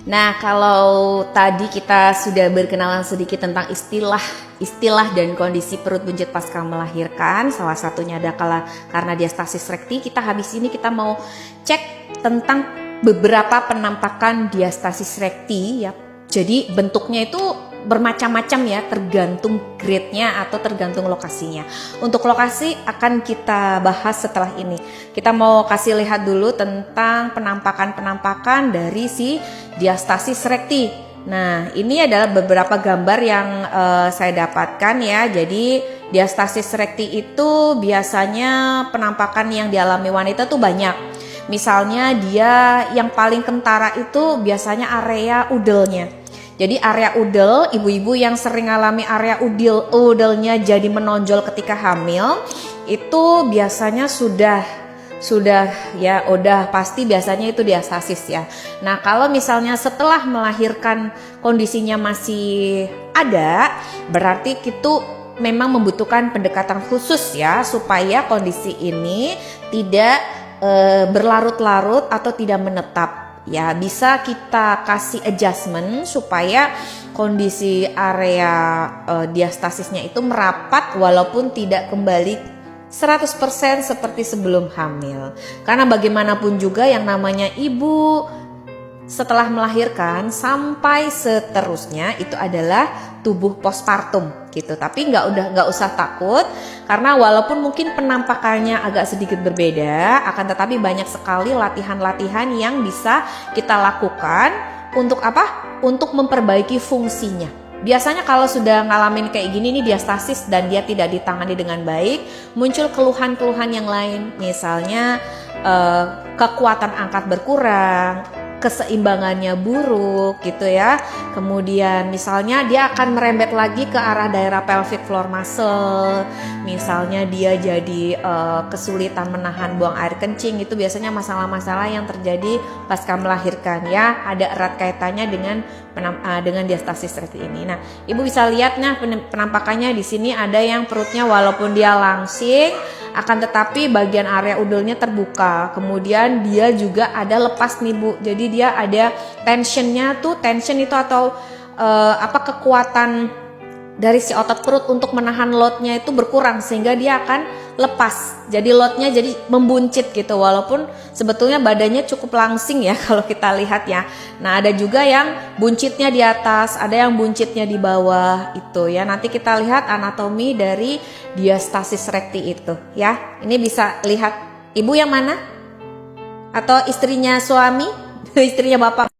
Nah, kalau tadi kita sudah berkenalan sedikit tentang istilah dan kondisi perut buncit pasca melahirkan, salah satunya adalah karena diastasis rekti. Habis ini kita mau cek tentang beberapa penampakan diastasis rekti ya. Jadi bentuknya itu bermacam-macam ya, tergantung grade-nya atau tergantung lokasinya. Untuk lokasi akan kita bahas setelah ini. Kita mau kasih lihat dulu tentang penampakan-penampakan dari si diastasis rekti. Nah, ini adalah beberapa gambar yang saya dapatkan ya. Jadi diastasis rekti itu biasanya penampakan yang dialami wanita tuh banyak. Misalnya dia yang paling kentara itu biasanya area udelnya. Jadi area udel, ibu-ibu yang sering alami area udelnya jadi menonjol ketika hamil, itu biasanya sudah ya udah pasti biasanya itu diastasis ya. Nah, kalau misalnya setelah melahirkan kondisinya masih ada, berarti itu memang membutuhkan pendekatan khusus ya supaya kondisi ini tidak berlarut-larut atau tidak menetap. Ya, bisa kita kasih adjustment supaya kondisi area diastasisnya itu merapat walaupun tidak kembali 100% seperti sebelum hamil. Karena bagaimanapun juga yang namanya ibu setelah melahirkan sampai seterusnya itu adalah tubuh postpartum gitu. Tapi nggak usah takut karena walaupun mungkin penampakannya agak sedikit berbeda, akan tetapi banyak sekali latihan-latihan yang bisa kita lakukan untuk apa? Untuk memperbaiki fungsinya. Biasanya kalau sudah ngalamin kayak gini nih diastasis dan dia tidak ditangani dengan baik, muncul keluhan-keluhan yang lain, misalnya kekuatan angkat berkurang, keseimbangannya buruk gitu ya. Kemudian misalnya dia akan merembet lagi ke arah daerah pelvic floor muscle. Misalnya dia jadi kesulitan menahan buang air kencing. Itu biasanya masalah-masalah yang terjadi pasca melahirkan ya. Ada erat kaitannya dengan diastasis rekti ini. Nah, ibu bisa lihat nah penampakannya di sini ada yang perutnya walaupun dia langsing, akan tetapi bagian area udelnya terbuka. Kemudian dia juga ada lepas nih Bu. Jadi dia ada tensionnya tuh, tension itu atau kekuatan dari si otot perut untuk menahan loadnya itu berkurang sehingga dia akan lepas. Jadi loadnya jadi membuncit gitu walaupun sebetulnya badannya cukup langsing ya kalau kita lihat ya. Nah, ada juga yang buncitnya di atas, ada yang buncitnya di bawah itu ya. Nanti kita lihat anatomi dari diastasis rekti itu ya. Ini bisa lihat ibu yang mana? Atau istrinya suami? Istrinya bapak?